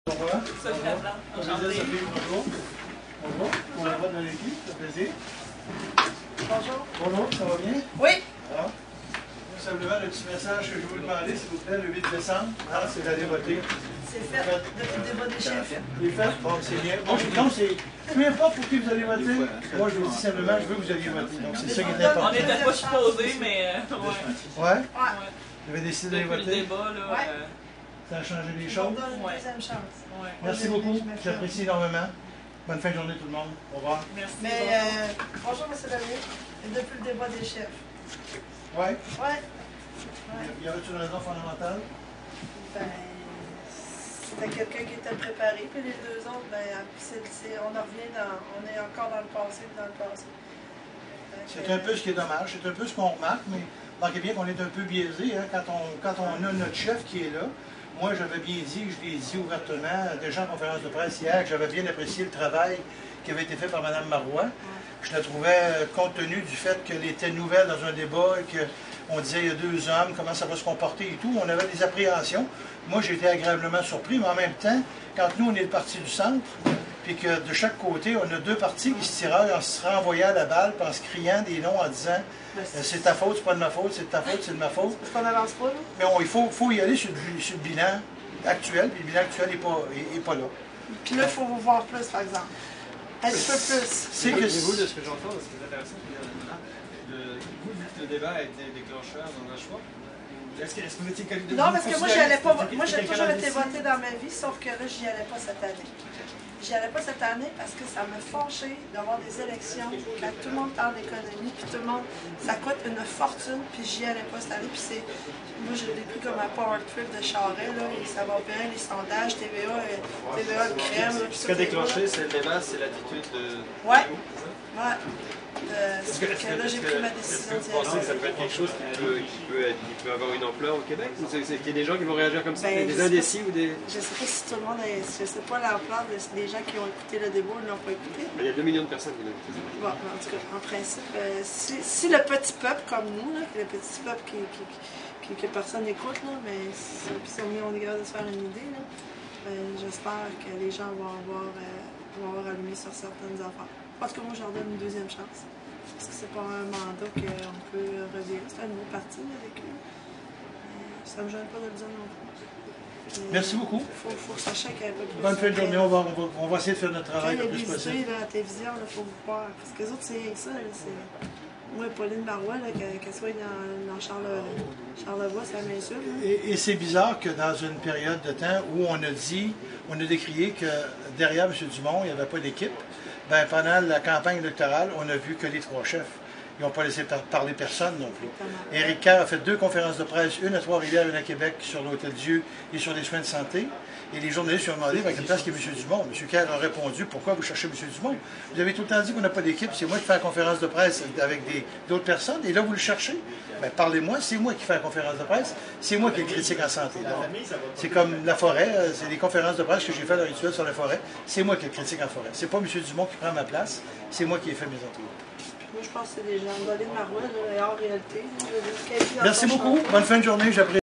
Au revoir. Bonjour. Bonjour. Bonjour. On va voir dans l'équipe, ça fait plaisir. Bonjour. Bonjour, ça va bien? Oui. Alors, simplement le petit message que je vous demander, s'il vous plaît, le 8 décembre, c'est d'aller voter. C'est fait depuis le débat des chefs. Les fêtes, bon, c'est bien. Bon, donc, c'est peu importe pour qui vous allez voter, moi je vous dis simplement, je veux que vous alliez voter. Donc, c'est ça qui est important. On n'était pas supposés, mais ouais. Ouais? Ouais. Vous avez décidé d'aller Depuis le voter? débat, là, Ouais. Ça a changé les On choses? donne une Ouais. deuxième chance. ouais. Merci beaucoup, j'apprécie énormément. Bonne fin de journée tout le monde. Au revoir. Merci. Mais bonjour, M. Lamir. Depuis le débat des chefs. Ouais? Ouais. Y avait-il une raison fondamentale? Ben, c'était quelqu'un qui était préparé, puis les deux autres, ben, on en revient on est encore dans le passé, C'est un peu ce qui est dommage, c'est un peu ce qu'on remarque, mais remarquez bien qu'on est un peu biaisé hein, quand on a notre chef qui est là. Moi, j'avais bien dit, je l'ai dit ouvertement, déjà en conférence de presse hier, que j'avais bien apprécié le travail qui avait été fait par Mme Marois. Je la trouvais, compte tenu du fait qu'elle était nouvelle dans un débat et qu'on disait il y a deux hommes, comment ça va se comporter et tout, on avait des appréhensions. Moi, j'ai été agréablement surpris, mais en même temps, quand nous, on est le parti du centre, puis que de chaque côté, on a deux partis qui se tiraillent en se renvoyant la balle, puis en se criant des noms, en disant c'est ta faute, c'est pas de ma faute, c'est de ta faute, c'est de ma faute. Parce qu'on n'avance pas, là. Mais il faut y aller sur le bilan actuel, puis le bilan actuel n'est pas là. Puis là, il faut vous voir plus, par exemple. Un petit peu plus. C'est que Au niveau de ce que j'entends, ce qui est intéressant, vous, vu que le débat a été déclencheur dans un choix, est-ce que vous étiez candidat? Non, parce que moi, j'y allais pas. Moi, j'ai toujours été votée dans ma vie, sauf que là, j'y allais pas cette année. J'y allais pas cette année parce que ça me fâchait d'avoir des élections, quand tout le monde parle d'économie, puis tout le monde, ça coûte une fortune, puis j'y allais pas cette année. Puis moi, je l'ai pris comme un power trip de Charest, là, et ça va bien, les sondages, TVA de crème. Là, Ce qui a déclenché, c'est le débat, c'est l'attitude de. Ouais. Ouais. Là, j'ai pris ma décision. Est-ce que vous pensez que ça peut être quelque chose qui peut avoir une ampleur au Québec? Ou c'est qu'il y a des gens qui vont réagir comme ça, des indécis ou des. Je sais pas si tout le monde je sais pas l'ampleur des gens qui ont écouté le débat ou ne l'ont pas écouté. Il y a 2 millions de personnes qui l'ont écouté. Bon, en tout cas, en principe, si le petit peuple comme nous, là, le petit peuple que personne n'écoute, mais si on est capable de se faire une idée, là, j'espère que les gens vont avoir allumé sur certaines affaires. En tout cas, moi, je leur donne une deuxième chance. Parce que c'est pas un mandat qu'on peut revirer. C'est un nouveau parti avec eux. Ça ne me gêne pas de le dire non plus. Merci beaucoup. Il faut que ça chèque un peu plus. Bonne fin de journée, on va essayer de faire notre travail Quand le il y a plus des possible. idées là, à la télévision, il faut vous voir. Parce que les autres, c'est ça. Moi, Pauline Marois, qu'elle soit dans Charlevoix, ça m'insulte. Et c'est bizarre que dans une période de temps où on a décrié que derrière M. Dumont, il n'y avait pas d'équipe, ben, pendant la campagne électorale, on a vu que les trois chefs. Ils n'ont pas laissé parler personne non plus. Éric Kerr a fait 2 conférences de presse, une à Trois-Rivières, une à Québec, sur l'Hôtel-Dieu et sur les soins de santé. Et les journalistes lui ont demandé à quelle place qu'il y a M. Dumont. M. Kerr a répondu, pourquoi vous cherchez M. Dumont? Vous avez tout le temps dit qu'on n'a pas d'équipe, c'est moi qui fais la conférence de presse avec d'autres personnes, et là vous le cherchez. Ben, parlez-moi, c'est moi qui fais la conférence de presse, c'est moi qui le critique en santé. C'est comme la forêt, c'est des conférences de presse que j'ai fait à l'heure actuelle sur la forêt, c'est moi qui le critique en forêt. C'est pas M. Dumont qui prend ma place, c'est moi qui ai fait mes entrevues. Moi, je pense que c'est des gens. Pauline Marois, hors réalité. Merci beaucoup, bonne fin de journée, j'apprécie.